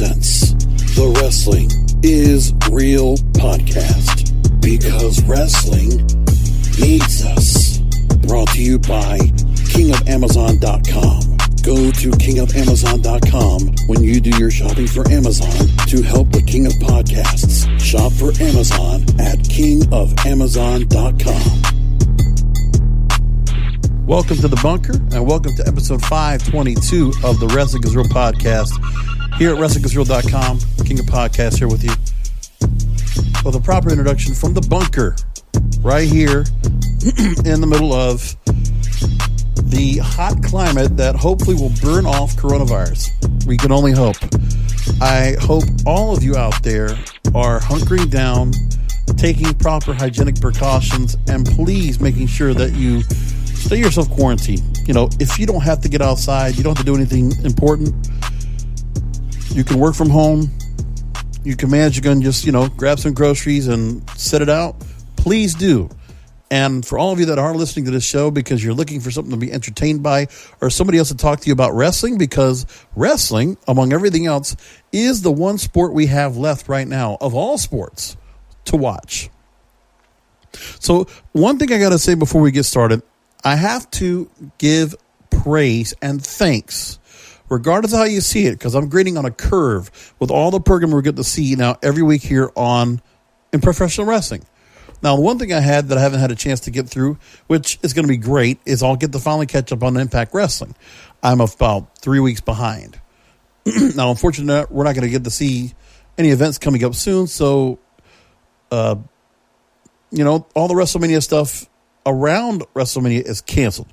presents the Wrestling is Real podcast, because wrestling needs us. Brought to you by kingofamazon.com. Go to kingofamazon.com when you do your shopping for Amazon to help the King of Podcasts. Shop for Amazon at kingofamazon.com. Welcome to The Bunker, and welcome to episode 522 of the Wrestling is Real podcast here at wrestlingisreal.com. King of Podcasts here with you. With a proper introduction from The Bunker, right here in the middle of the hot climate that hopefully will burn off coronavirus. We can only hope. I hope all of you out there are hunkering down, taking proper hygienic precautions, and please making sure that you stay yourself quarantined. You know, if you don't have to get outside, you don't have to do anything important. You can work from home. You can manage. You can just, grab some groceries and set it out. Please do. And for all of you that are listening to this show because you're looking for something to be entertained by or somebody else to talk to you about wrestling, because wrestling, among everything else, is the one sport we have left right now of all sports to watch. So one thing I got to say before we get started, I have to give praise and thanks, regardless of how you see it, because I'm grading on a curve with all the programming we're getting to see now every week here in professional wrestling. Now, the one thing I had that I haven't had a chance to get through, which is going to be great, is I'll get to finally catch up on Impact Wrestling. I'm about 3 weeks behind. Now, unfortunately, we're not going to get to see any events coming up soon, so, all the WrestleMania stuff around WrestleMania is canceled.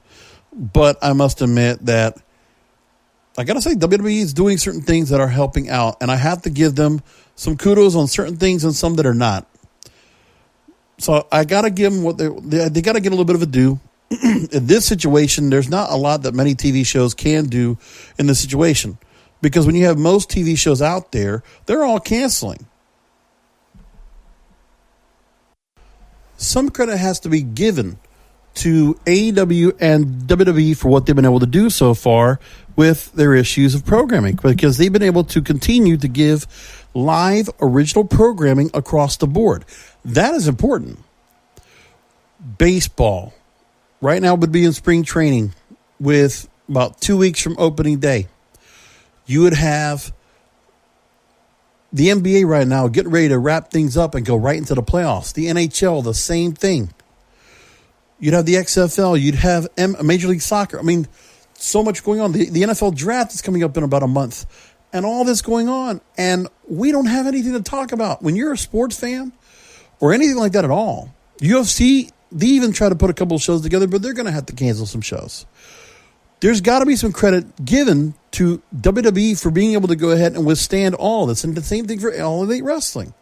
But I must admit that I got to say WWE is doing certain things that are helping out, and I have to give them some kudos on certain things and some that are not. So I got to give them what they got to get a little bit of a due. In this situation, there's not a lot that many TV shows can do in this situation, because when you have most TV shows out there, they're all canceling. Some credit has to be given to AEW and WWE for what they've been able to do so far with their issues of programming, because they've been able to continue to give live original programming across the board. That is important. Baseball right now would be in spring training with about 2 weeks from opening day. You would have the NBA right now getting ready to wrap things up and go right into the playoffs. The NHL, the same thing. You'd have the XFL. You'd have Major League Soccer. I mean, so much going on. The NFL draft is coming up in about a month. And all this going on. And we don't have anything to talk about. When you're a sports fan or anything like that at all, UFC, they even try to put a couple of shows together, but they're going to have to cancel some shows. There's got to be some credit given to WWE for being able to go ahead and withstand all this. And the same thing for All Elite Wrestling.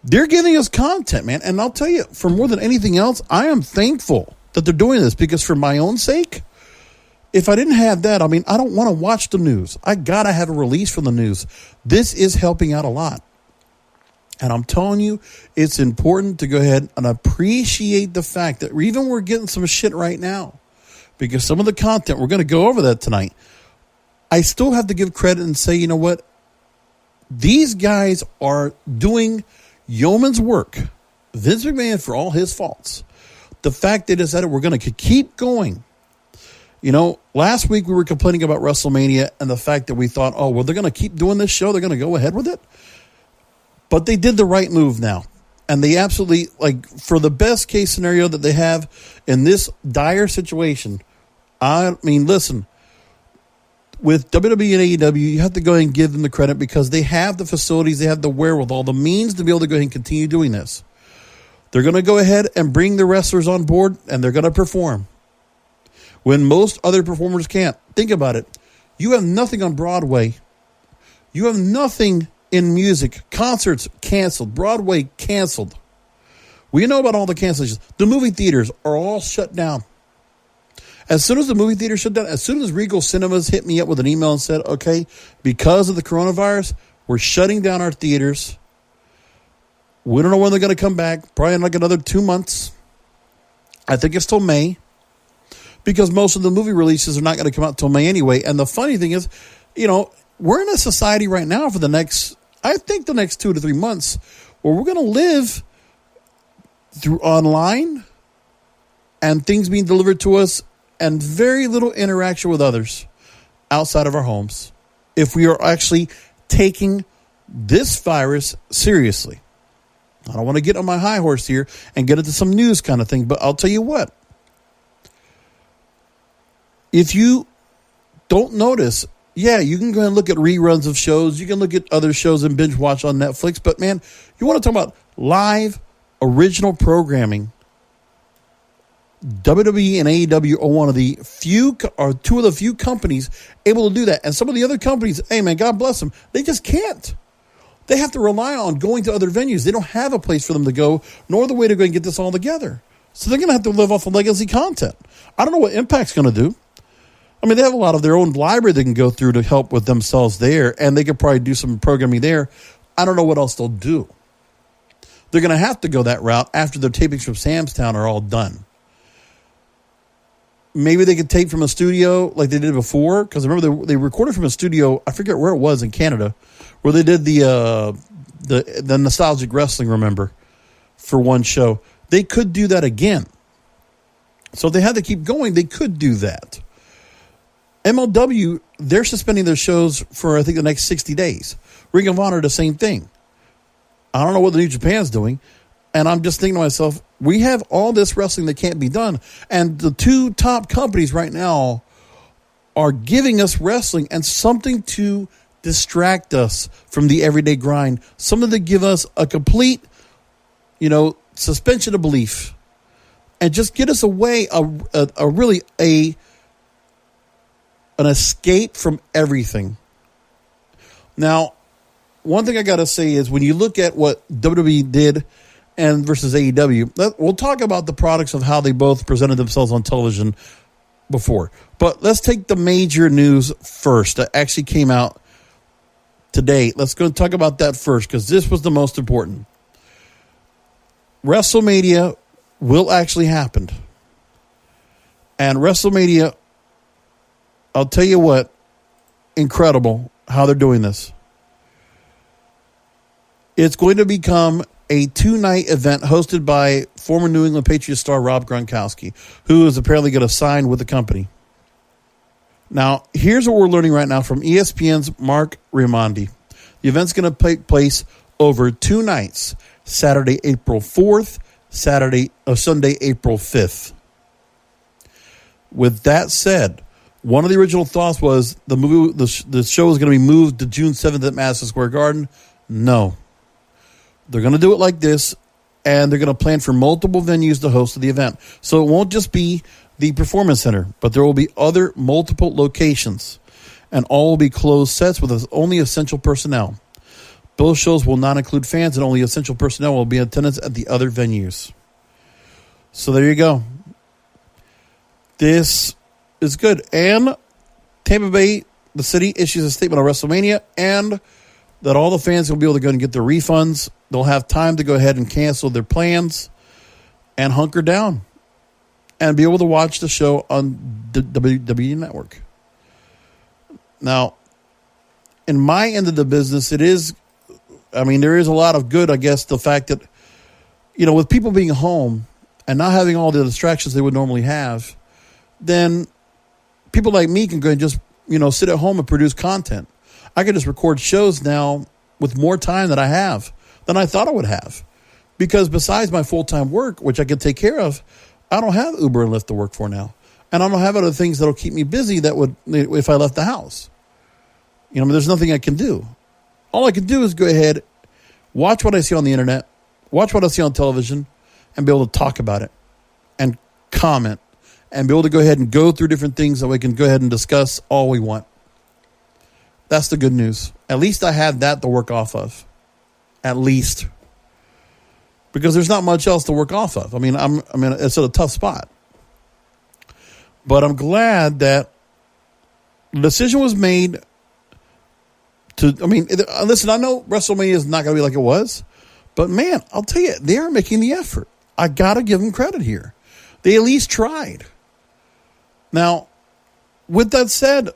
They're giving us content, man. And I'll tell you, for more than anything else, I am thankful that they're doing this, because for my own sake, if I didn't have that, I don't want to watch the news. I got to have a release from the news. This is helping out a lot. And I'm telling you, it's important to go ahead and appreciate the fact that even we're getting some shit right now, because some of the content, we're going to go over that tonight. I still have to give credit and say, you know what? These guys are doing yeoman's work. Vince McMahon, for all his faults, the fact they decided we're going to keep going. Last week we were complaining about WrestleMania and the fact that we thought, they're going to keep doing this show. They're going to go ahead with it. But they did the right move now. And they absolutely, for the best case scenario that they have in this dire situation, listen, with WWE and AEW, you have to go ahead and give them the credit, because they have the facilities, they have the wherewithal, the means to be able to go ahead and continue doing this. They're going to go ahead and bring the wrestlers on board, and they're going to perform when most other performers can't. Think about it. You have nothing on Broadway. You have nothing in music. Concerts canceled. Broadway canceled. We know about all the cancellations. The movie theaters are all shut down. As soon as the movie theater shut down, as soon as Regal Cinemas hit me up with an email and said, okay, because of the coronavirus, we're shutting down our theaters. We don't know when they're going to come back. Probably in another 2 months. I think it's till May. because most of the movie releases are not going to come out until May anyway. And the funny thing is, you know, we're in a society right now for the next 2 to 3 months where we're going to live through online and things being delivered to us and very little interaction with others outside of our homes if we are actually taking this virus seriously. I don't want to get on my high horse here and get into some news kind of thing, but I'll tell you what. If you don't notice, yeah, you can go and look at reruns of shows. You can look at other shows and binge watch on Netflix. But, man, you want to talk about live, original programming. WWE and AEW are one of the few, or two of the few companies able to do that. And some of the other companies, hey, man, God bless them, they just can't. They have to rely on going to other venues. They don't have a place for them to go, nor the way to go and get this all together. So they're going to have to live off of legacy content. I don't know what Impact's going to do. I mean, they have a lot of their own library they can go through to help with themselves there, and they could probably do some programming there. I don't know what else they'll do. They're going to have to go that route after their tapings from Sam's Town are all done. Maybe they could tape from a studio like they did before, because remember they recorded from a studio, I forget where it was in Canada, where they did the nostalgic wrestling, remember, for one show. They could do that again. So if they had to keep going, they could do that. MLW, they're suspending their shows for, I think, the next 60 days. Ring of Honor, the same thing. I don't know what the New Japan's doing. And I'm just thinking to myself, we have all this wrestling that can't be done. And the two top companies right now are giving us wrestling and something to distract us from the everyday grind. Something to give us a complete, suspension of belief. And just get us away, an escape from everything. Now, one thing I got to say is when you look at what WWE did and versus AEW, we'll talk about the products of how they both presented themselves on television before. But let's take the major news first that actually came out today. Let's go and talk about that first because this was the most important. WrestleMania will actually happen. And WrestleMania, I'll tell you what, incredible how they're doing this. It's going to become a 2-night event hosted by former New England Patriots star Rob Gronkowski, who is apparently going to sign with the company. Now, here's what we're learning right now from ESPN's Mark Raimondi. The event's going to take place over 2 nights, Saturday, April 4th, Sunday, April 5th. With that said, one of the original thoughts was the show is going to be moved to June 7th at Madison Square Garden. No. They're going to do it like this, and they're going to plan for multiple venues to host the event. So it won't just be the Performance Center, but there will be other multiple locations, and all will be closed sets with only essential personnel. Both shows will not include fans, and only essential personnel will be in attendance at the other venues. So there you go. This is good. And Tampa Bay, the city, issues a statement on WrestleMania, and that all the fans will be able to go and get their refunds. They'll have time to go ahead and cancel their plans and hunker down and be able to watch the show on the WWE Network. Now, in my end of the business, there is a lot of good, I guess, the fact that, with people being home and not having all the distractions they would normally have, then people like me can go and just, sit at home and produce content. I can just record shows now with more time than I thought I would have. Because besides my full-time work, which I can take care of, I don't have Uber and Lyft to work for now. And I don't have other things that will keep me busy that would, if I left the house. There's nothing I can do. All I can do is go ahead, watch what I see on the internet, watch what I see on television, and be able to talk about it and comment and be able to go ahead and go through different things that we can go ahead and discuss all we want. That's the good news. At least I have that to work off of. At least. Because there's not much else to work off of. It's at a tough spot. But I'm glad that the decision was made listen, I know WrestleMania is not going to be like it was. But, man, I'll tell you, they are making the effort. I got to give them credit here. They at least tried. Now, with that said,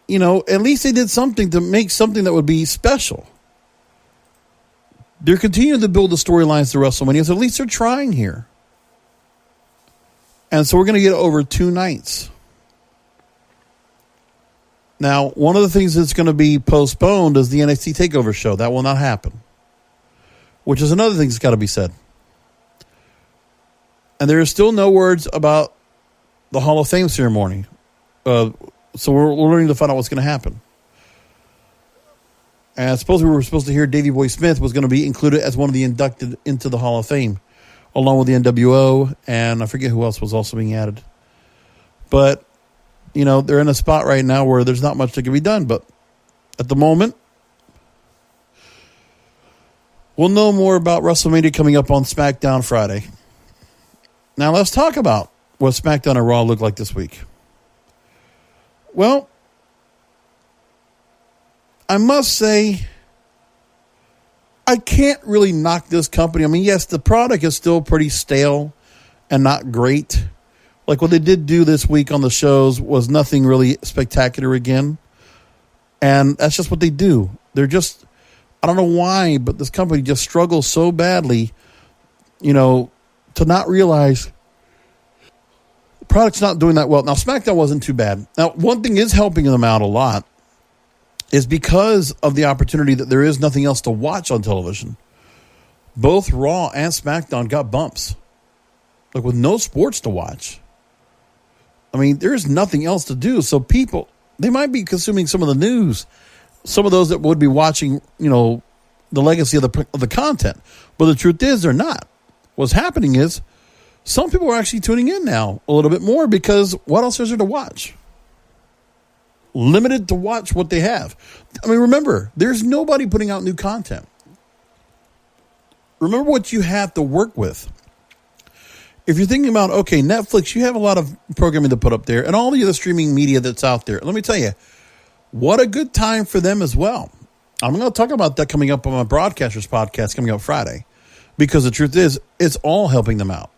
at least they did something to make something that would be special. They're continuing to build the storylines to WrestleMania, so at least they're trying here. And so we're going to get over 2 nights. Now, one of the things that's going to be postponed is the NXT TakeOver show. That will not happen. Which is another thing that's got to be said. And there are still no words about the Hall of Fame ceremony. So we're learning to find out what's going to happen. And I suppose we were supposed to hear Davey Boy Smith was going to be included as one of the inducted into the Hall of Fame, along with the NWO, and I forget who else was also being added. But, they're in a spot right now where there's not much that can be done. But at the moment, we'll know more about WrestleMania coming up on SmackDown Friday. Now let's talk about what SmackDown and Raw looked like this week. Well, I must say, I can't really knock this company. I mean, yes, the product is still pretty stale and not great. Like what they did do this week on the shows was nothing really spectacular again. And that's just what they do. They're just, I don't know why, but this company just struggles so badly, to not realize the product's not doing that well. Now, SmackDown wasn't too bad. Now, one thing is helping them out a lot is because of the opportunity that there is nothing else to watch on television. Both Raw and SmackDown got bumps. Like with no sports to watch. I mean, there's nothing else to do. So people, they might be consuming some of the news. Some of those that would be watching, the legacy of the content. But the truth is they're not. What's happening is some people are actually tuning in now a little bit more because what else is there to watch? Limited to watch what they have. I mean, remember, there's nobody putting out new content. Remember what you have to work with. If you're thinking about, okay, Netflix, you have a lot of programming to put up there and all the other streaming media that's out there. Let me tell you, what a good time for them as well. I'm going to talk about that coming up on my Broadcasters podcast coming up Friday because the truth is, it's all helping them out.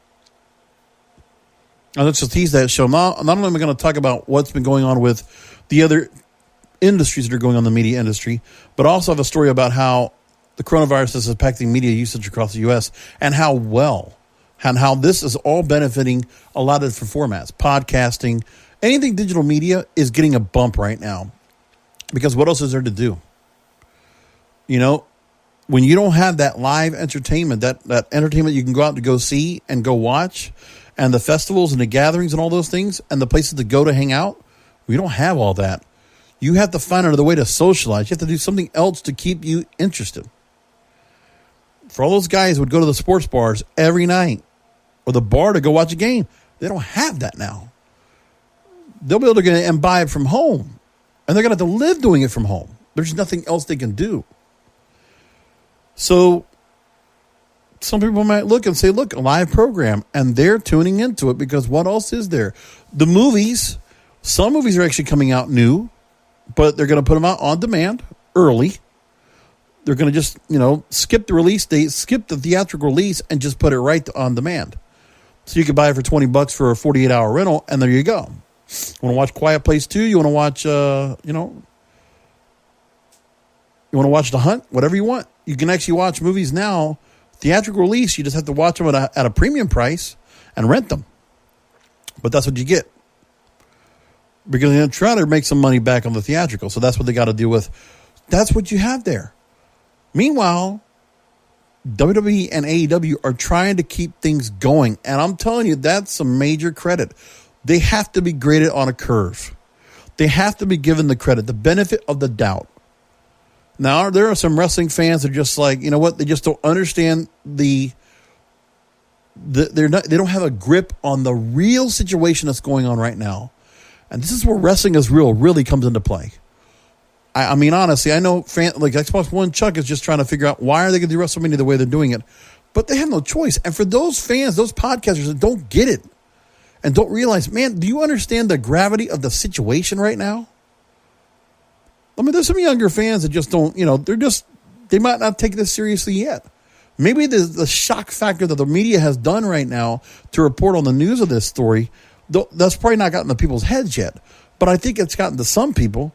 Now, let's just tease that show. Not only am I going to talk about what's been going on with the other industries that are going on in the media industry, but also have a story about how the coronavirus is impacting media usage across the U.S. and how this is all benefiting a lot of different formats. Podcasting, anything digital media is getting a bump right now because what else is there to do? When you don't have that live entertainment, that entertainment you can go out to go see and go watch, and the festivals and the gatherings and all those things and the places to go to hang out, we don't have all that. You have to find another way to socialize. You have to do something else to keep you interested. For all those guys who would go to the sports bars every night or the bar to go watch a game, they don't have that now. They'll be able to go and buy it from home. And they're going to have to live doing it from home. There's nothing else they can do. So some people might look and say, look, a live program. And they're tuning into it because what else is there? The movies, some movies are actually coming out new, but they're going to put them out on demand early. They're going to just, skip the release date, skip the theatrical release, and just put it right on demand. So you could buy it for $20 for a 48-hour rental, and there you go. You want to watch Quiet Place 2? You want to watch, you want to watch The Hunt? Whatever you want. You can actually watch movies now. Theatrical release, you just have to watch them at a premium price and rent them. But that's what you get. Because they're trying to make some money back on the theatrical. So that's what they got to deal with. That's what you have there. Meanwhile, WWE and AEW are trying to keep things going. And I'm telling you, that's some major credit. They have to be graded on a curve. They have to be given the credit, the benefit of the doubt. Now, there are some wrestling fans that are just like, you know what? They just don't understand they don't have a grip on the real situation that's going on right now. And this is where wrestling is real really comes into play. I mean, honestly, I know like Xbox One Chuck is just trying to figure out why are they going to do WrestleMania the way they're doing it. But they have no choice. And for those fans, those podcasters that don't get it and don't realize, man, do you understand the gravity of the situation right now? I mean, there's some younger fans that just don't, they might not take this seriously yet. Maybe the shock factor that the media has done right now to report on the news of this story, that's probably not gotten to people's heads yet. But I think it's gotten to some people.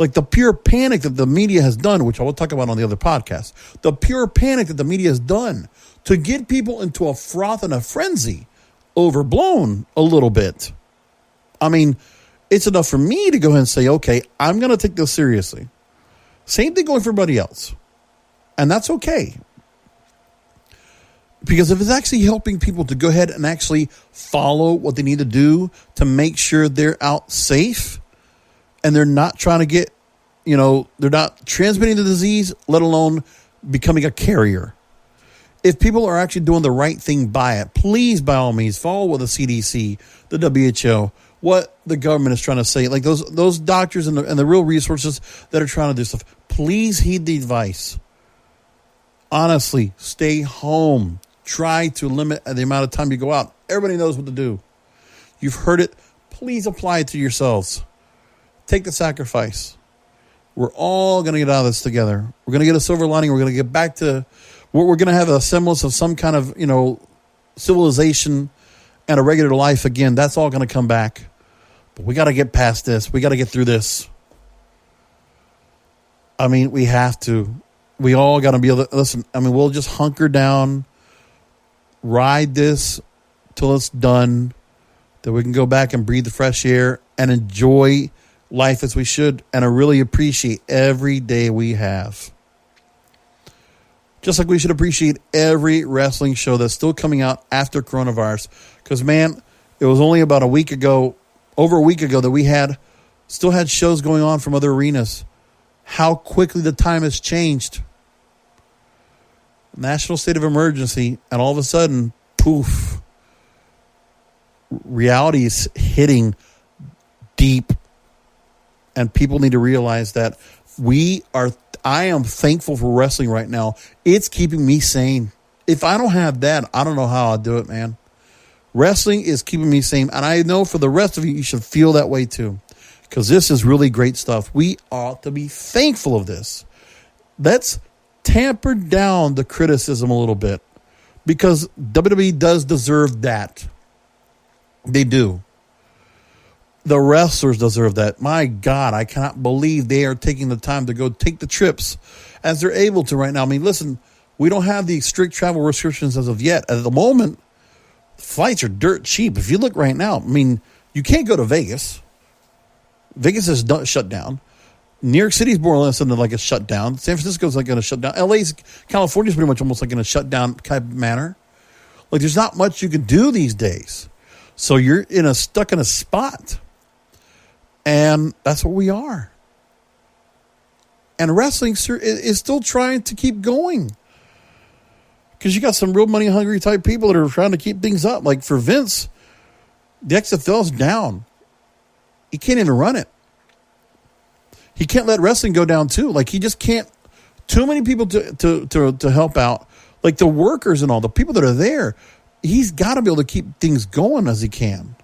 Like the pure panic that the media has done, which I will talk about on the other podcast, the pure panic that the media has done to get people into a froth and a frenzy, overblown a little bit. I mean, it's enough for me to go ahead and say, okay, I'm going to take this seriously. Same thing going for everybody else. And that's okay. Because if it's actually helping people to go ahead and actually follow what they need to do to make sure they're out safe and they're not trying to get, they're not transmitting the disease, let alone becoming a carrier. If people are actually doing the right thing by it, please, by all means, follow what the CDC, the WHO, what the government is trying to say. Like those doctors and the real resources that are trying to do stuff. Please heed the advice. Honestly, stay home. Try to limit the amount of time you go out. Everybody knows what to do. You've heard it. Please apply it to yourselves. Take the sacrifice. We're all going to get out of this together. We're going to get a silver lining. We're going to get back to we're going to have a semblance of some kind of, civilization and a regular life again. That's all going to come back. But we got to get past this. We got to get through this. I mean, we have to. We all got to be able to listen. I mean, we'll just hunker down, ride this till it's done, that we can go back and breathe the fresh air and enjoy life as we should. And I really appreciate every day we have. Just like we should appreciate every wrestling show that's still coming out after coronavirus. Because, man, it was only about over a week ago that we still had shows going on from other arenas. How quickly the time has changed. National state of emergency, and all of a sudden, poof. Reality is hitting deep. And people need to realize that I am thankful for wrestling right now. It's keeping me sane. If I don't have that, I don't know how I'll do it, man. Wrestling is keeping me sane. And I know for the rest of you should feel that way too. Because this is really great stuff. We ought to be thankful of this. Let's tamper down the criticism a little bit. Because WWE does deserve that. They do. The wrestlers deserve that. My God, I cannot believe they are taking the time to go take the trips as they're able to right now. I mean, listen, we don't have the strict travel restrictions as of yet. At the moment, flights are dirt cheap. If you look right now, I mean, you can't go to Vegas. Vegas is shut down. New York City's more or less like a shutdown. San Francisco's like going to shut down. California's pretty much almost like in a shutdown type of manner. Like there's not much you can do these days. So you're stuck in a spot. And that's what we are. And wrestling is still trying to keep going. Because you got some real money hungry type people that are trying to keep things up. Like for Vince, the XFL's down. He can't even run it. He can't let wrestling go down too. Like he just can't. Too many people to help out. Like the workers and all, the people that are there. He's got to be able to keep things going as he can.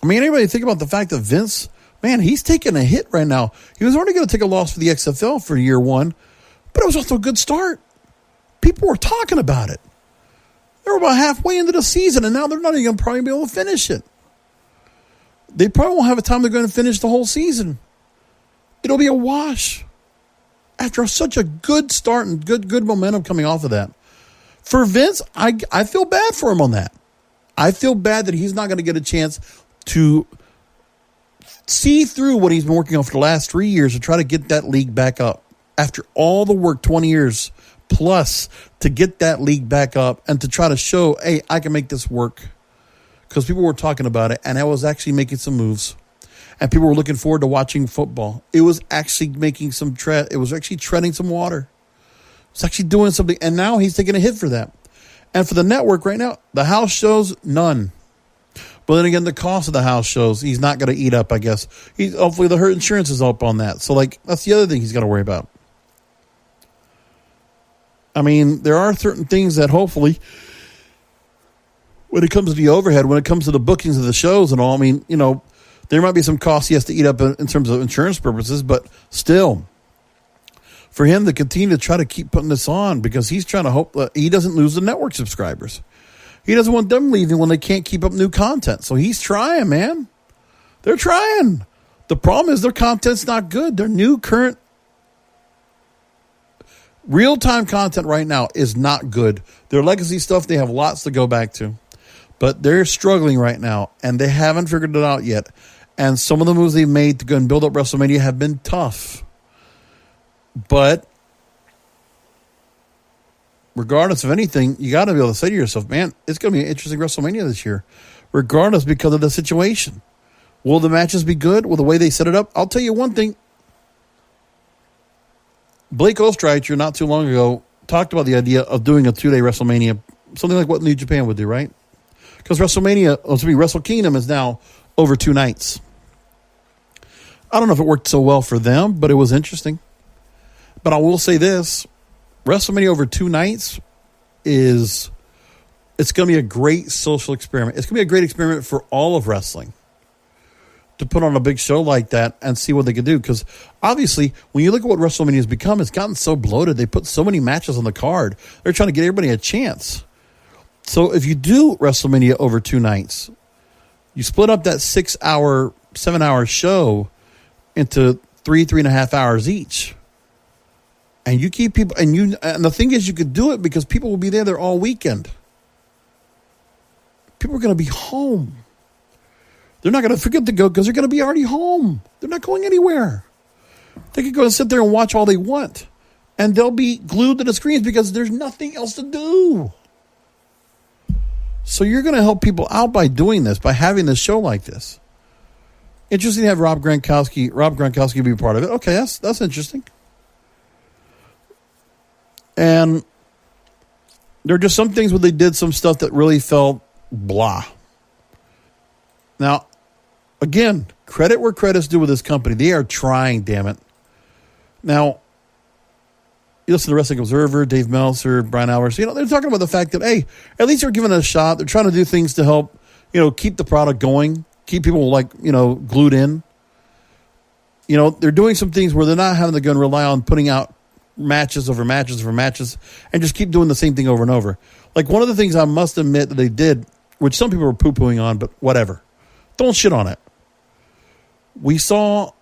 I mean, anybody think about the fact that Vince, man, he's taking a hit right now. He was already going to take a loss for the XFL for year one, but it was also a good start. People were talking about it. They were about halfway into the season, and now they're not even going to probably be able to finish it. They probably won't have a time they're going to finish the whole season. It'll be a wash. After such a good start and good momentum coming off of that. For Vince, I feel bad for him on that. I feel bad that he's not going to get a chance to see through what he's been working on for the last 3 years to try to get that league back up. After all the work, 20 years plus, to get that league back up and to try to show, hey, I can make this work. Because people were talking about it, and I was actually making some moves. And people were looking forward to watching football. It was actually making it was actually treading some water. It's actually doing something. And now he's taking a hit for that. And for the network right now, the house shows, none. But then again, the cost of the house shows, he's not going to eat up, I guess. Hopefully the insurance is up on that. So, that's the other thing he's got to worry about. I mean, there are certain things that hopefully, when it comes to the overhead, when it comes to the bookings of the shows and all, I mean, there might be some costs he has to eat up in terms of insurance purposes, but still, for him to continue to try to keep putting this on, because he's trying to hope that he doesn't lose the network subscribers. He doesn't want them leaving when they can't keep up new content. So he's trying, man. They're trying. The problem is their content's not good. Their new current real-time content right now is not good. Their legacy stuff, they have lots to go back to. But they're struggling right now, and they haven't figured it out yet. And some of the moves they've made to go and build up WrestleMania have been tough. But regardless of anything, you got to be able to say to yourself, man, it's going to be an interesting WrestleMania this year, regardless because of the situation. Will the matches be good? Will the way they set it up? I'll tell you one thing. Blake Ostreicher, not too long ago, talked about the idea of doing a 2-day WrestleMania, something like what New Japan would do, right? Because Wrestle Kingdom is now over 2 nights. I don't know if it worked so well for them, but it was interesting. But I will say this, WrestleMania over 2 nights it's going to be a great social experiment. It's going to be a great experiment for all of wrestling to put on a big show like that and see what they can do. Because obviously, when you look at what WrestleMania has become, it's gotten so bloated. They put so many matches on the card. They're trying to get everybody a chance. So if you do WrestleMania over 2 nights, you split up that 6-hour, 7-hour show into 3.5 hours each. And you keep people, and the thing is, you could do it because people will be there all weekend. People are going to be home. They're not going to forget to go because they're going to be already home. They're not going anywhere. They could go and sit there and watch all they want. And they'll be glued to the screens because there's nothing else to do. So you're going to help people out by doing this, by having this show like this. Interesting to have Rob Gronkowski be part of it. Okay, that's interesting. And there are just some things where they did some stuff that really felt blah. Now, again, credit where credit's due with this company. They are trying, damn it. Now, you listen to Wrestling Observer, Dave Meltzer, Brian Alvarez. They're talking about the fact that, hey, at least they're giving it a shot. They're trying to do things to help, keep the product going, keep people glued in. They're doing some things where they're not having to go and rely on putting out matches over matches over matches and just keep doing the same thing over and over. Like one of the things I must admit that they did, which some people were poo-pooing on, but whatever. Don't shit on it. We saw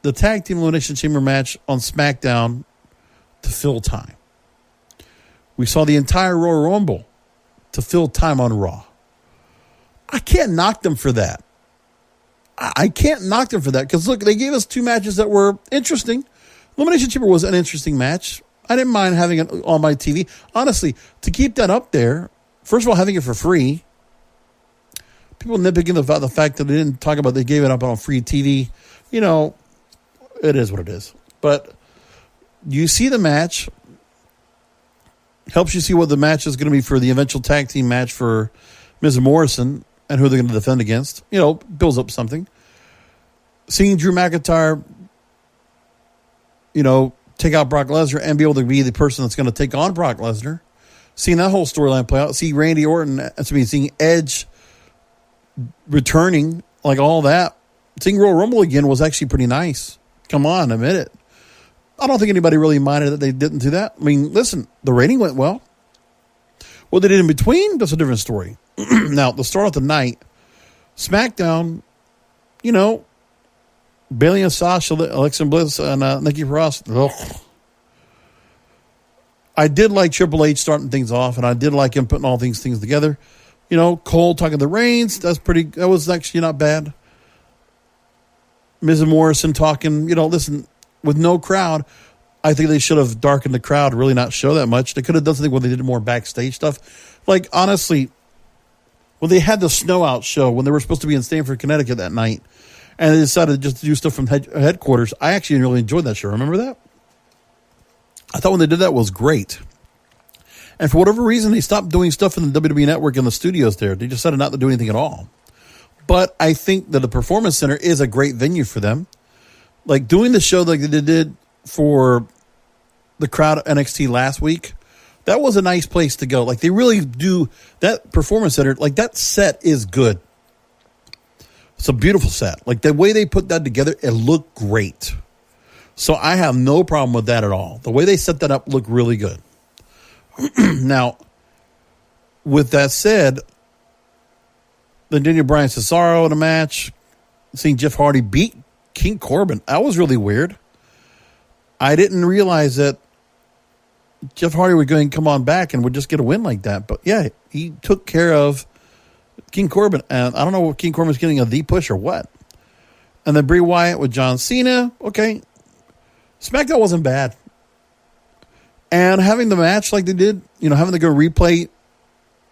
the Tag Team Elimination Chamber match on SmackDown to fill time. We saw the entire Royal Rumble to fill time on Raw. I can't knock them for that. I can't knock them for that because, look, they gave us 2 matches that were interesting. Elimination Chamber was an interesting match. I didn't mind having it on my TV. Honestly, to keep that up there, first of all, having it for free. People nitpicking about the fact that they didn't talk about they gave it up on free TV. It is what it is. But you see the match. Helps you see what the match is going to be for the eventual tag team match for Miz and Morrison and who they're going to defend against. Builds up something. Seeing Drew McIntyre, take out Brock Lesnar and be able to be the person that's going to take on Brock Lesnar. Seeing that whole storyline play out. Seeing Edge returning, like all that. Seeing Royal Rumble again was actually pretty nice. Come on, admit it. I don't think anybody really minded that they didn't do that. I mean, listen, the rating went well. What they did in between, that's a different story. Now, the start of the night, SmackDown, Bayley and Sasha, Alexa Bliss, and Nikki Cross. I did like Triple H starting things off, and I did like him putting all things together. Cole talking to Reigns, that was actually not bad. Miz and Morrison talking, listen, with no crowd, I think they should have darkened the crowd, really not show that much. They could have done something where they did more backstage stuff. Like, honestly, when they had the Snow Out show, when they were supposed to be in Stamford, Connecticut that night, and they decided just to do stuff from headquarters, I actually really enjoyed that show. Remember that? I thought when they did that was great. And for whatever reason, they stopped doing stuff in the WWE Network in the studios there. They decided not to do anything at all. But I think that the Performance Center is a great venue for them. Like doing the show like they did for the crowd at NXT last week, that was a nice place to go. Like they really do, that Performance Center, like that set is good. It's a beautiful set. Like the way they put that together, it looked great. So I have no problem with that at all. The way they set that up looked really good. Now, with that said, then Daniel Bryan Cesaro in a match, seeing Jeff Hardy beat King Corbin. That was really weird. I didn't realize that Jeff Hardy would go and come on back and would just get a win like that. But yeah, he took care of King Corbin. And I don't know if King Corbin's getting a V push or what. And then Bray Wyatt with John Cena. Okay. SmackDown wasn't bad. And having the match like they did, having to go replay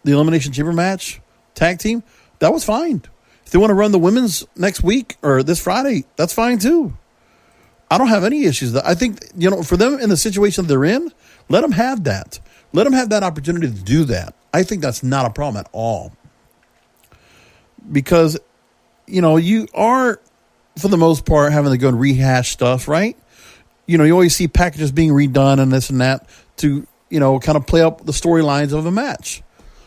the Elimination Chamber match, tag team, that was fine. If they want to run the women's next week or this Friday, that's fine too. I don't have any issues. I think, for them in the situation they're in, let them have that. Let them have that opportunity to do that. I think that's not a problem at all. Because, you are, for the most part, having to go and rehash stuff, right? You always see packages being redone and this and that to, kind of play up the storylines of a match.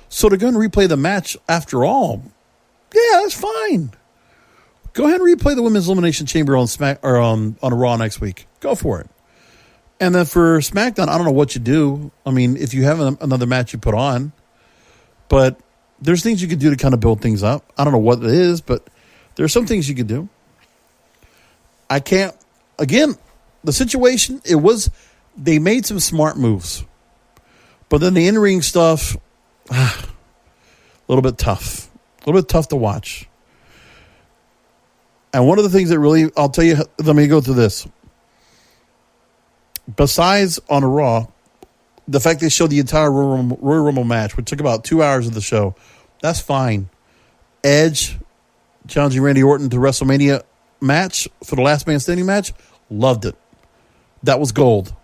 So to go and replay the match after all, yeah, that's fine. Go ahead and replay the Women's Elimination Chamber on a Raw next week. Go for it. And then for SmackDown, I don't know what you do. I mean, if you have another match you put on, but there's things you could do to kind of build things up. I don't know what it is, but there's some things you could do. I can't, again, the situation, they made some smart moves. But then the in-ring stuff, a little bit tough. A little bit tough to watch. And one of the things that really, I'll tell you, let me go through this. Besides on a Raw, the fact they showed the entire Royal Rumble match, which took about 2 hours of the show, that's fine. Edge challenging Randy Orton to WrestleMania match for the last man standing match, loved it. That was gold.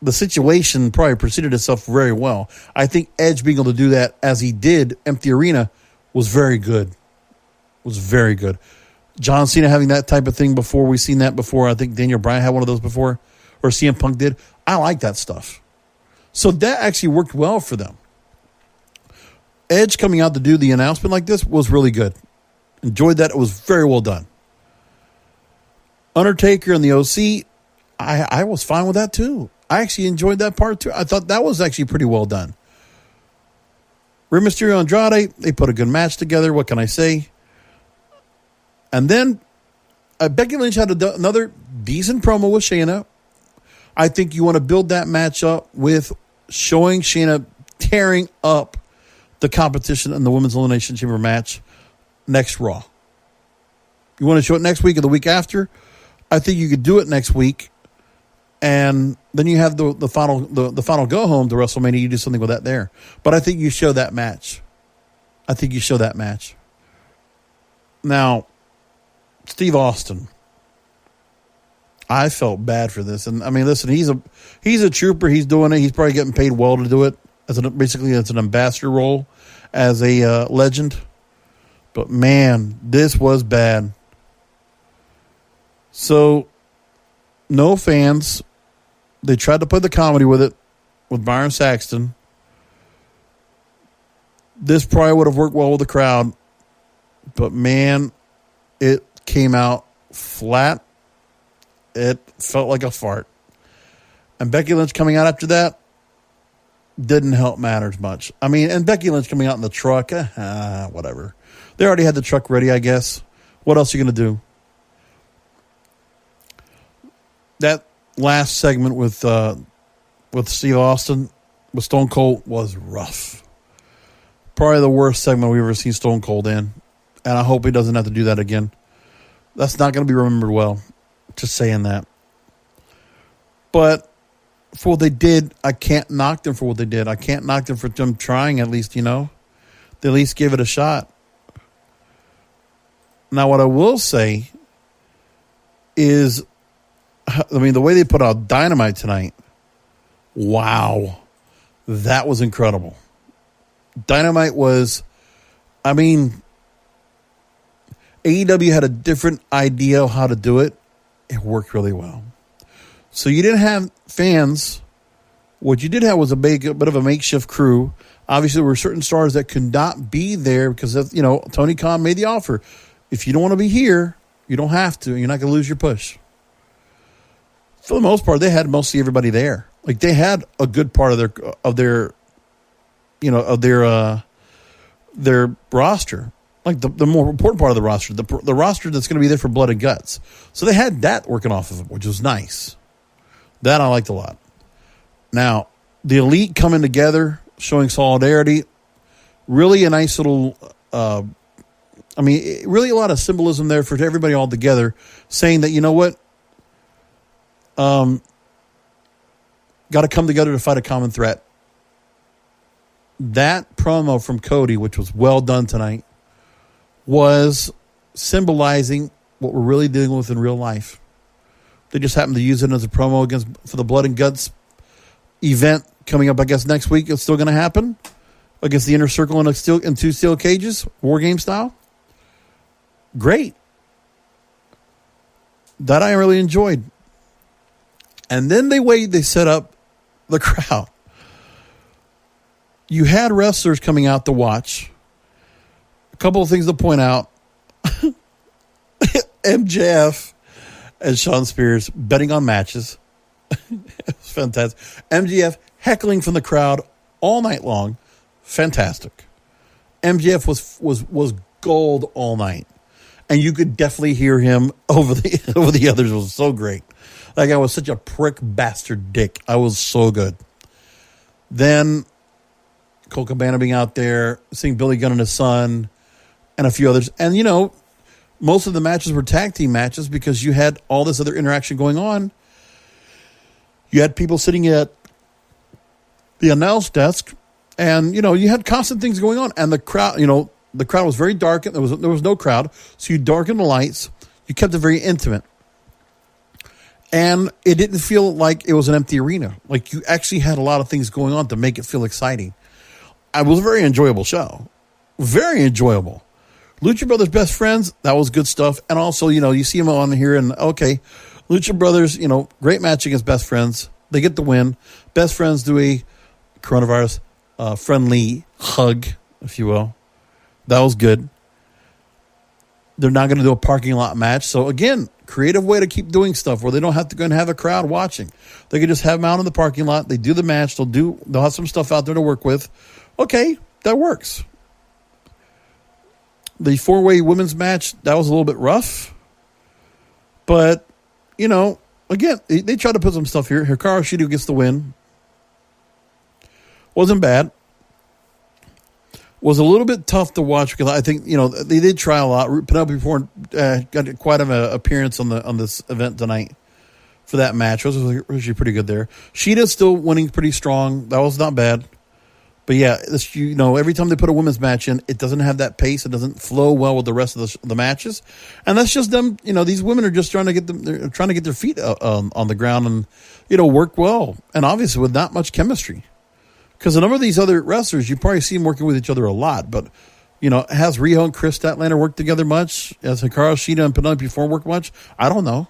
The situation probably preceded itself very well. I think Edge being able to do that as he did, empty arena, was very good. Was very good. John Cena having that type of thing before, we've seen that before. I think Daniel Bryan had one of those before, or CM Punk did. I like that stuff. So that actually worked well for them. Edge coming out to do the announcement like this was really good. Enjoyed that. It was very well done. Undertaker and the OC, I was fine with that too. I actually enjoyed that part too. I thought that was actually pretty well done. Rey Mysterio and Andrade, they put a good match together. What can I say? And then Becky Lynch had another decent promo with Shayna. I think you want to build that match up with showing Shayna tearing up the competition in the Women's Elimination Chamber match next Raw. You want to show it next week or the week after? I think you could do it next week. And then you have the final go home to WrestleMania. You do something with that there. But I think you show that match. Now, Steve Austin. I felt bad for this. And I mean, listen, he's a trooper. He's doing it. He's probably getting paid well to do it. Basically, it's an ambassador role as a legend. But man, this was bad. So, no fans. They tried to play the comedy with it, with Byron Saxton. This probably would have worked well with the crowd. But man, it came out flat. It felt like a fart. And Becky Lynch coming out after that didn't help matters much. I mean, and Becky Lynch coming out in the truck, whatever. They already had the truck ready, I guess. What else are you going to do? That last segment with Steve Austin with Stone Cold was rough. Probably the worst segment we've ever seen Stone Cold in. And I hope he doesn't have to do that again. That's not going to be remembered well. Just saying that. But for what they did, I can't knock them for what they did. I can't knock them for them trying, at least, They at least gave it a shot. Now, what I will say is, the way they put out Dynamite tonight, wow, that was incredible. Dynamite was, AEW had a different idea of how to do it. It worked really well. So you didn't have fans. What you did have was a bit of a makeshift crew. Obviously, there were certain stars that could not be there because of, Tony Khan made the offer. If you don't want to be here, you don't have to. You're not going to lose your push. For the most part, they had mostly everybody there. Like, they had a good part of their roster. like the more important part of the roster, the roster that's going to be there for blood and guts. So they had that working off of it, which was nice. That I liked a lot. Now, the Elite coming together, showing solidarity, really a nice little, really a lot of symbolism there for everybody all together, saying that, you know what, got to come together to fight a common threat. That promo from Cody, which was well done tonight, was symbolizing what we're really dealing with in real life. They just happened to use it as a promo for the Blood and Guts event coming up, I guess, next week. It's still going to happen against the Inner Circle in two steel cages, War Game style. Great. That I really enjoyed. And then they set up the crowd. You had wrestlers coming out to watch. A couple of things to point out. MJF and Sean Spears betting on matches. It was fantastic. MJF heckling from the crowd all night long. Fantastic. MJF was gold all night. And you could definitely hear him over the others. It was so great. That guy was such a prick bastard dick. I was so good. Then Colt Cabana being out there, seeing Billy Gunn and his son, and a few others. And, you know, most of the matches were tag team matches because you had all this other interaction going on. You had people sitting at the announce desk, and, you know, you had constant things going on. And the crowd, you know, the crowd was very dark. There was no crowd. So you darkened the lights. You kept it very intimate. And it didn't feel like it was an empty arena. Like, you actually had a lot of things going on to make it feel exciting. It was a very enjoyable show. Very enjoyable. Lucha Brothers Best Friends, that was good stuff. And also, you know, you see them on here and, okay, Lucha Brothers, you know, great match against Best Friends. They get the win. Best Friends do a coronavirus friendly hug, if you will. That was good. They're not going to do a parking lot match. So, again, creative way to keep doing stuff where they don't have to go and have a crowd watching. They can just have them out in the parking lot. They do the match. They'll have some stuff out there to work with. Okay, that works. The 4-way women's match, that was a little bit rough. But, you know, again, they tried to put some stuff here. Hikaru Shida gets the win. Wasn't bad. Was a little bit tough to watch because I think, you know, they did try a lot. Penelope Ford got quite an appearance on this event tonight for that match. It was actually pretty good there. Shida's still winning pretty strong. That was not bad. But yeah, you know, every time they put a women's match in, it doesn't have that pace. It doesn't flow well with the rest of the matches, and that's just them. You know, these women are just trying to get their feet on the ground and, you know, work well, and obviously with not much chemistry. Because a number of these other wrestlers, you probably see them working with each other a lot, but, you know, has Riho and Chris Statlander worked together much? Has Hikaru Shida and Penelope Ford worked much? I don't know.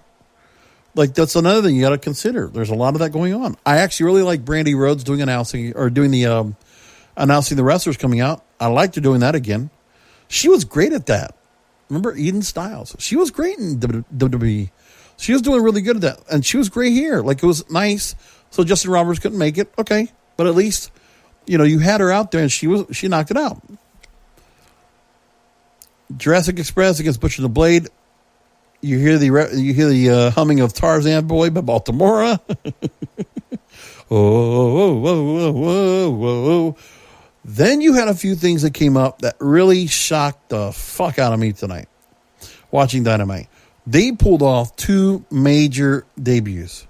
Like, that's another thing you got to consider. There's a lot of that going on. I actually really like Brandy Rhodes doing the announcing the wrestlers coming out. I liked her doing that again. She was great at that. Remember Eden Styles? She was great in WWE. She was doing really good at that. And she was great here. Like, it was nice. So Justin Roberts couldn't make it. Okay. But at least, you know, you had her out there and she knocked it out. Jurassic Express against Butcher and the Blade. You hear the humming of Tarzan Boy by Baltimora. Whoa, whoa, whoa, whoa, whoa. Then you had a few things that came up that really shocked the fuck out of me tonight watching Dynamite. They pulled off 2 major debuts.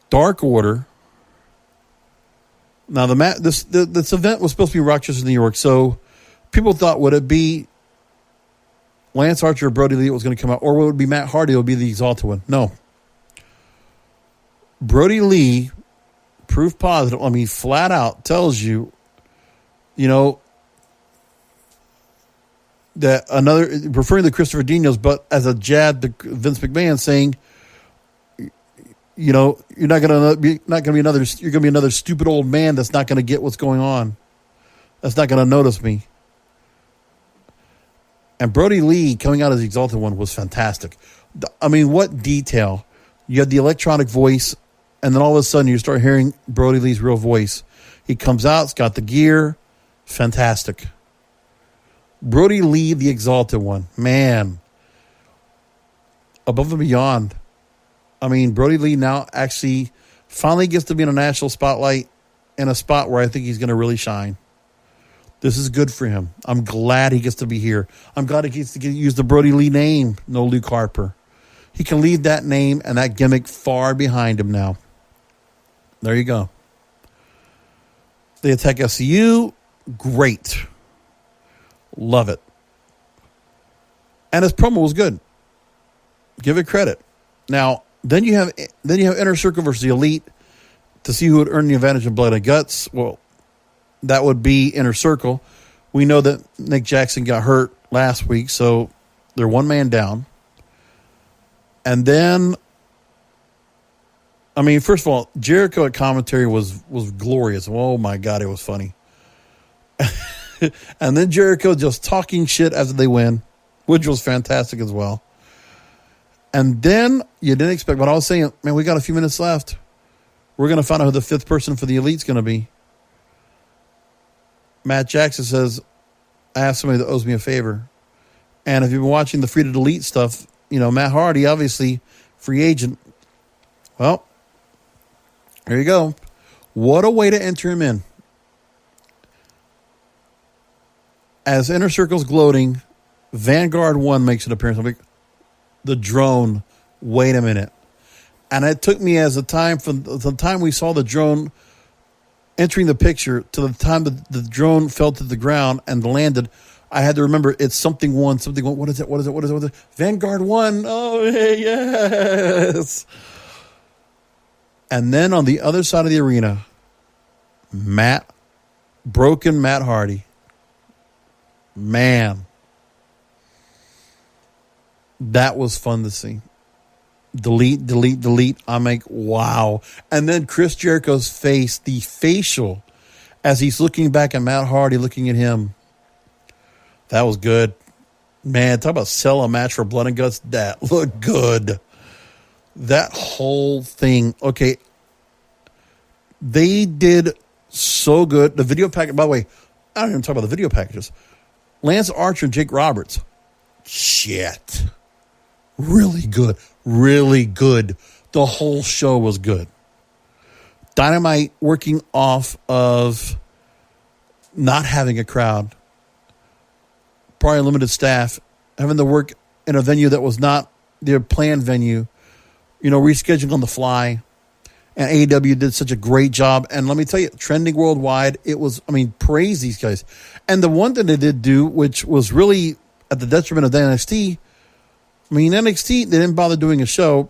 Dark Order. Now, this event was supposed to be Rochester, New York, so people thought, would it be Lance Archer or Brody Lee that was going to come out, or would it be Matt Hardy? It would be the Exalted One. No. Brody Lee, proof positive, I mean, flat out tells you, you know, that referring to Christopher Daniels, but as a jab to Vince McMahon, saying, you know, you're going to be another stupid old man that's not going to get what's going on. That's not going to notice me. And Brody Lee coming out as the Exalted One was fantastic. I mean, what detail. You had the electronic voice, and then all of a sudden you start hearing Brody Lee's real voice. He comes out, it's got the gear, fantastic. Brody Lee, the Exalted One, man, above and beyond. I mean, Brody Lee now actually finally gets to be in a national spotlight in a spot where I think he's going to really shine. This is good for him. I'm glad he gets to be here. I'm glad he gets to use the Brody Lee name, no Luke Harper. He can leave that name and that gimmick far behind him now. There you go. They attack SCU. Great. Love it. And his promo was good. Give it credit. Now, then you have Inner Circle versus the Elite to see who would earn the advantage of Blood and Guts. Well, that would be Inner Circle. We know that Nick Jackson got hurt last week, so they're one man down. And then, I mean, first of all, Jericho at commentary was glorious. Oh, my God, it was funny. And then Jericho just talking shit after they win, which was fantastic as well. And then you didn't expect, but I was saying, man, we got a few minutes left. We're going to find out who the fifth person for the Elite's going to be. Matt Jackson says, I have somebody that owes me a favor. And if you've been watching the Free to Delete stuff, you know, Matt Hardy, obviously, free agent. Well, there you go. What a way to enter him in. As Inner Circle's gloating, Vanguard 1 makes an appearance. I'm like, the drone, wait a minute. And it took me as the time we saw the drone entering the picture to the time that the drone fell to the ground and landed. I had to remember it's something one. What is it? Vanguard 1. Oh, hey, yes. And then on the other side of the arena, broken Matt Hardy. Man, that was fun to see. Delete. I'm like, wow. And then Chris Jericho's face, the facial, as he's looking back at Matt Hardy, looking at him. That was good. Man, talk about sell a match for Blood and Guts. That looked good. That whole thing. Okay. They did so good. The video package, by the way, I don't even talk about the video packages. Lance Archer and Jake Roberts. Shit. Really good. Really good. The whole show was good. Dynamite working off of not having a crowd. Probably limited staff. Having to work in a venue that was not their planned venue. You know, rescheduling on the fly. And AEW did such a great job. And let me tell you, trending worldwide, it was, I mean, praise these guys. And the one thing they did do, which was really at the detriment of the NXT, I mean, NXT, they didn't bother doing a show.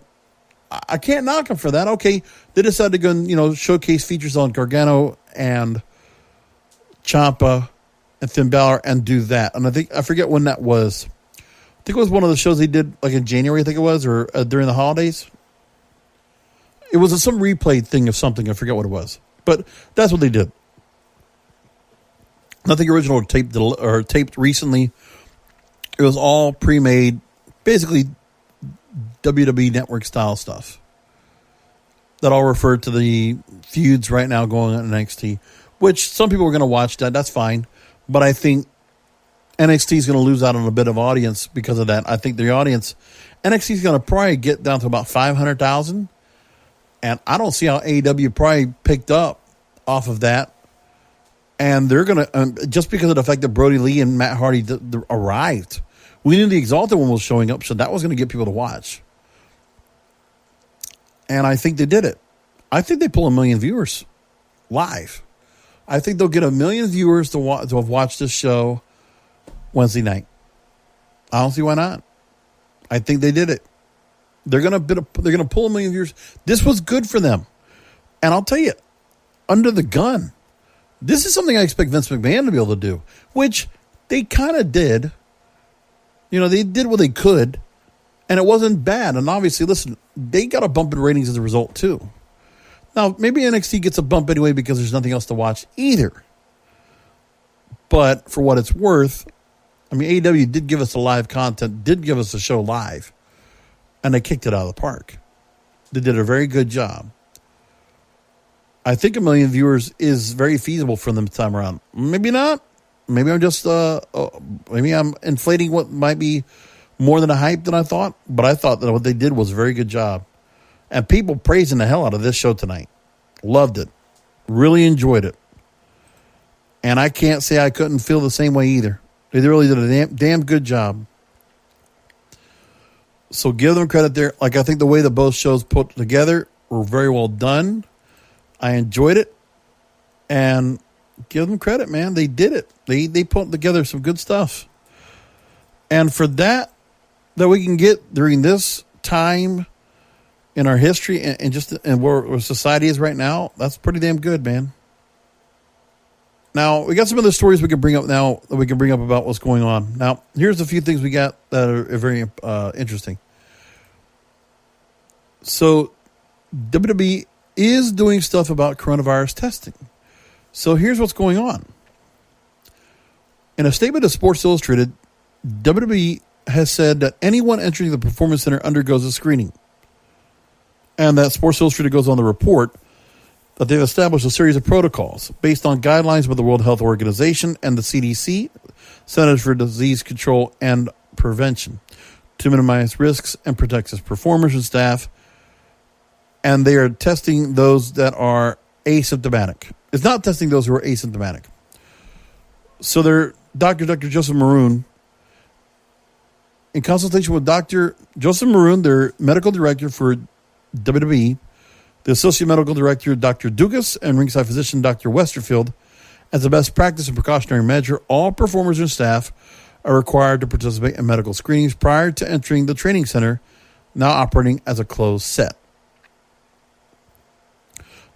I can't knock them for that. Okay, they decided to go and, you know, showcase features on Gargano and Ciampa and Finn Balor and do that. And I forget when that was. I think it was one of the shows they did, like in January, I think it was, or during the holidays. It was some replay thing of something. I forget what it was. But that's what they did. Nothing original or taped recently. It was all pre-made, basically WWE Network style stuff. That all referred to the feuds right now going on in NXT, which some people are going to watch that. That's fine. But I think NXT is going to lose out on a bit of audience because of that. I think the audience, NXT is going to probably get down to about 500,000. And I don't see how AEW probably picked up off of that. And they're going to, just because of the fact that Brody Lee and Matt Hardy arrived. We knew the Exalted One was showing up, so that was going to get people to watch. And I think they did it. I think they pull 1 million viewers live. I think they'll get 1 million viewers to have watched this show Wednesday night. I don't see why not. I think they did it. They're gonna pull 1 million viewers. This was good for them, and I'll tell you, under the gun, this is something I expect Vince McMahon to be able to do, which they kind of did. You know, they did what they could, and it wasn't bad. And obviously, listen, they got a bump in ratings as a result too. Now, maybe NXT gets a bump anyway because there's nothing else to watch either. But for what it's worth, I mean, AEW did give us the live content, did give us a show live. And they kicked it out of the park. They did a very good job. I think 1 million viewers is very feasible for them this time around. Maybe not. Maybe I'm just, maybe I'm inflating what might be more than a hype than I thought. But I thought that what they did was a very good job. And people praising the hell out of this show tonight. Loved it. Really enjoyed it. And I can't say I couldn't feel the same way either. They really did a damn good job. So give them credit there. Like, I think the way that both shows put together were very well done. I enjoyed it. And give them credit, man. They did it. They put together some good stuff. And for that we can get during this time in our history and just and where society is right now, that's pretty damn good, man. Now, we got some other stories we can bring up now that we can bring up about what's going on. Now, here's a few things we got that are very interesting. So, WWE is doing stuff about coronavirus testing. So, here's what's going on. In a statement to Sports Illustrated, WWE has said that anyone entering the Performance Center undergoes a screening. And that Sports Illustrated goes on the report that they've established a series of protocols based on guidelines by the World Health Organization and the CDC, Centers for Disease Control and Prevention, to minimize risks and protect its performers and staff. And they are testing those that are asymptomatic. It's not testing those who are asymptomatic. So they're Dr. Joseph Maroon, in consultation with Dr. Joseph Maroon, their medical director for WWE, the Associate Medical Director, Dr. Dugas, and ringside physician, Dr. Westerfield, as a best practice and precautionary measure, all performers and staff are required to participate in medical screenings prior to entering the training center, now operating as a closed set.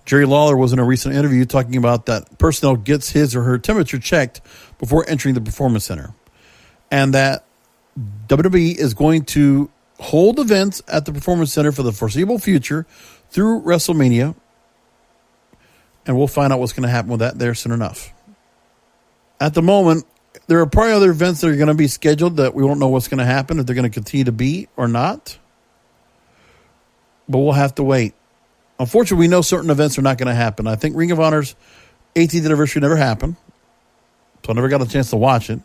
Jerry Lawler was in a recent interview talking about that personnel gets his or her temperature checked before entering the Performance Center, and that WWE is going to hold events at the Performance Center for the foreseeable future through WrestleMania, and we'll find out what's going to happen with that there soon enough. At the moment, there are probably other events that are going to be scheduled that we won't know what's going to happen, if they're going to continue to be or not. But we'll have to wait. Unfortunately, we know certain events are not going to happen. I think Ring of Honor's 18th anniversary never happened, so I never got a chance to watch it.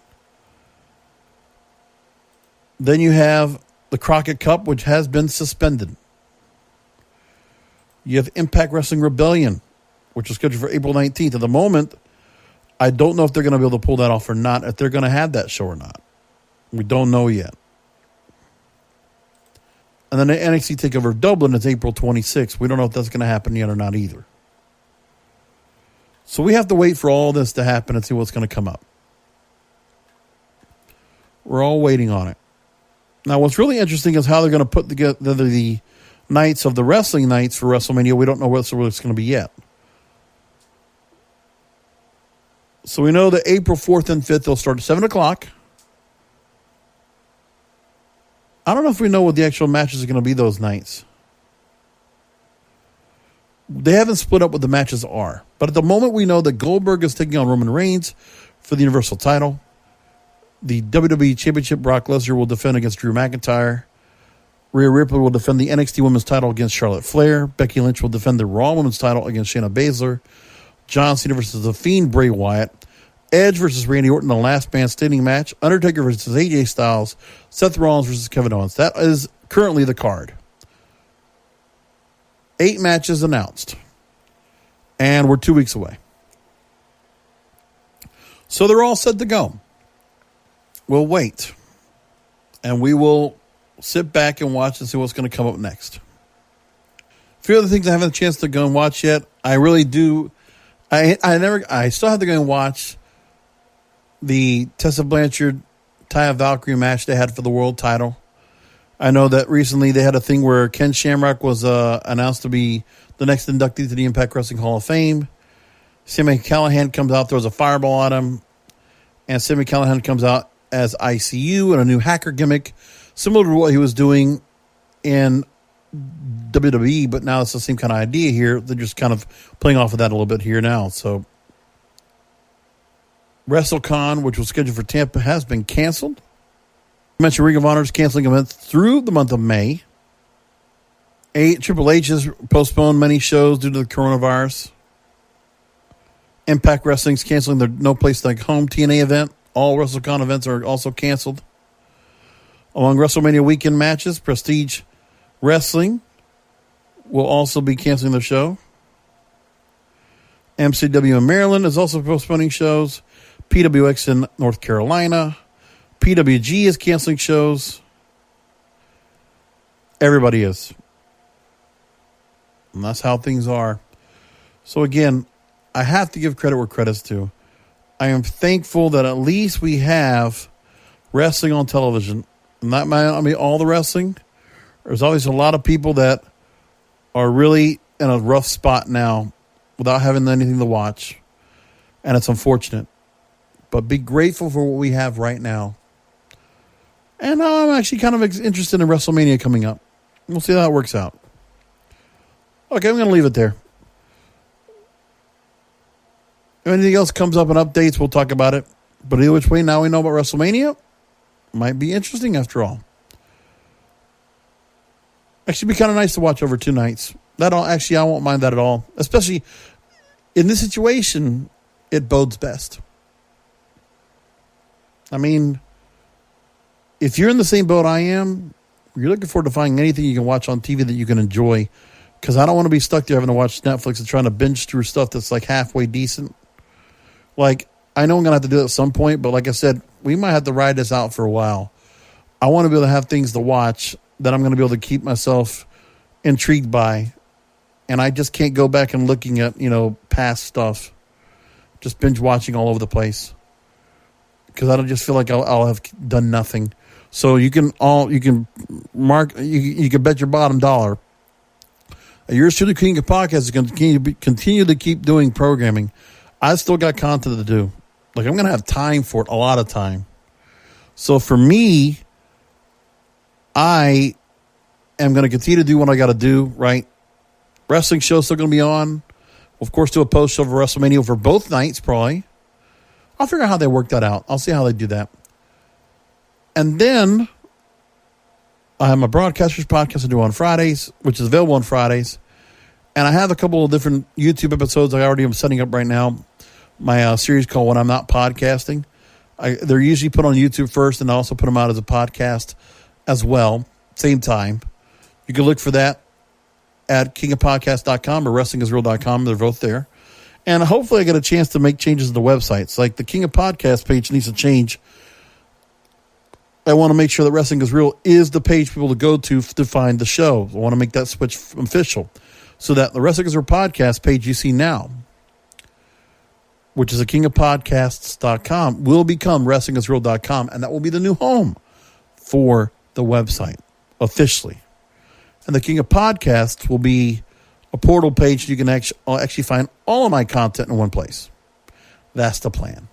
Then you have the Crockett Cup, which has been suspended. You have Impact Wrestling Rebellion, which is scheduled for April 19th. At the moment, I don't know if they're going to be able to pull that off or not, if they're going to have that show or not. We don't know yet. And then the NXT TakeOver Dublin is April 26th. We don't know if that's going to happen yet or not either. So we have to wait for all this to happen and see what's going to come up. We're all waiting on it. Now, what's really interesting is how they're going to put together the nights of the wrestling nights for WrestleMania. We don't know what it's going to be yet. So we know that April 4th and 5th, they'll start at 7 o'clock. I don't know if we know what the actual matches are going to be those nights. They haven't split up what the matches are. But at the moment, we know that Goldberg is taking on Roman Reigns for the Universal title. The WWE Championship, Brock Lesnar will defend against Drew McIntyre. Rhea Ripley will defend the NXT Women's title against Charlotte Flair. Becky Lynch will defend the Raw Women's title against Shayna Baszler. John Cena versus The Fiend, Bray Wyatt. Edge versus Randy Orton, the last man standing match. Undertaker versus AJ Styles. Seth Rollins versus Kevin Owens. That is currently the card. 8 matches announced. And we're 2 weeks away. So they're all set to go. We'll wait. And we will sit back and watch and see what's going to come up next. A few other things I haven't had a chance to go and watch yet. I really do. I still have to go and watch the Tessa Blanchard, Taya Valkyrie match they had for the world title. I know that recently they had a thing where Ken Shamrock was announced to be the next inductee to the Impact Wrestling Hall of Fame. Sami Callihan comes out, throws a fireball at him, and Sami Callihan comes out as ICU in a new hacker gimmick, similar to what he was doing in WWE, but now it's the same kind of idea here. They're just kind of playing off of that a little bit here now. So WrestleCon, which was scheduled for Tampa, has been canceled. I mentioned Ring of Honor is canceling events through the month of May. Triple H has postponed many shows due to the coronavirus. Impact Wrestling's canceling their No Place Like Home TNA event. All WrestleCon events are also canceled. Among WrestleMania weekend matches, Prestige Wrestling will also be canceling their show. MCW in Maryland is also postponing shows. PWX in North Carolina. PWG is canceling shows. Everybody is. And that's how things are. So again, I have to give credit where credit's due. I am thankful that at least we have wrestling on television. Not all the wrestling. There's always a lot of people that are really in a rough spot now without having anything to watch. And it's unfortunate. But be grateful for what we have right now. And I'm actually kind of interested in WrestleMania coming up. We'll see how it works out. Okay, I'm going to leave it there. If anything else comes up in updates, we'll talk about it. But either which way, now we know about WrestleMania. Might be interesting after all. Actually, be kind of nice to watch over 2 nights. I won't mind that at all. Especially in this situation, it bodes best. I mean, if you're in the same boat I am, you're looking forward to finding anything you can watch on TV that you can enjoy. Because I don't want to be stuck there having to watch Netflix and trying to binge through stuff that's like halfway decent. Like, I know I'm going to have to do it at some point, but like I said, we might have to ride this out for a while. I want to be able to have things to watch that I'm going to be able to keep myself intrigued by. And I just can't go back and looking at, past stuff. Just binge watching all over the place. Because I don't just feel like I'll have done nothing. So you can bet your bottom dollar. Yours truly, King of Podcasts, is going to continue to keep doing programming. I still got content to do. Like, I'm going to have time for it, a lot of time. So for me, I am going to continue to do what I got to do, right? Wrestling show's still going to be on. We'll, of course, do a post show for WrestleMania for both nights, probably. I'll figure out how they work that out. I'll see how they do that. And then I have my Broadcasters podcast I do on Fridays, which is available on Fridays. And I have a couple of different YouTube episodes I already am setting up right now. My series called When I'm Not Podcasting. They're usually put on YouTube first, and I also put them out as a podcast as well, same time. You can look for that at kingofpodcast.com or wrestlingisreal.com. They're both there. And hopefully I get a chance to make changes to the websites. Like the King of Podcast page needs to change. I want to make sure that Wrestling is Real is the page people to go to find the show. I want to make that switch official so that the Wrestling is Real podcast page you see now, which is a kingofpodcasts.com, will become wrestlingisreal.com, and that will be the new home for the website officially. And the King of Podcasts will be a portal page you can actually find all of my content in one place. That's the plan.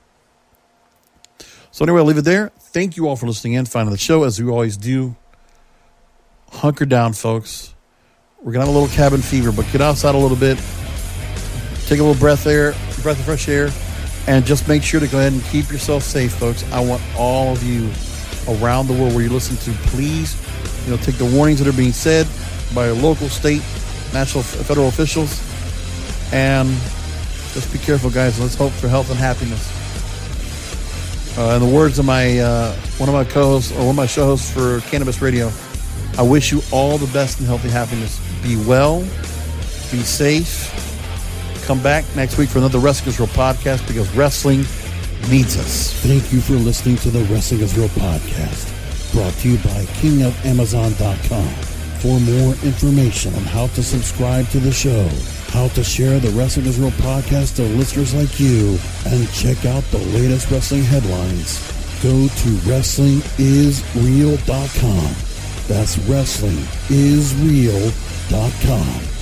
So anyway, I'll leave it there. Thank you all for listening in, finding the show, as we always do. Hunker down, folks. We're going to have a little cabin fever, but get outside a little bit. Take a little breath of fresh air, and just make sure to go ahead and keep yourself safe, folks. I want all of you around the world where you listen to, please, take the warnings that are being said by your local, state, national, federal officials, and just be careful, guys. Let's hope for health and happiness. In the words of one of my co-hosts, or one of my show hosts for Cannabis Radio, I wish you all the best and healthy happiness. Be well, be safe. Come back next week for another Wrestling is Real podcast, because wrestling needs us. Thank you for listening to the Wrestling is Real podcast, brought to you by kingofamazon.com. For more information on how to subscribe to the show, how to share the Wrestling is Real podcast to listeners like you, and check out the latest wrestling headlines, go to wrestlingisreal.com. That's wrestlingisreal.com.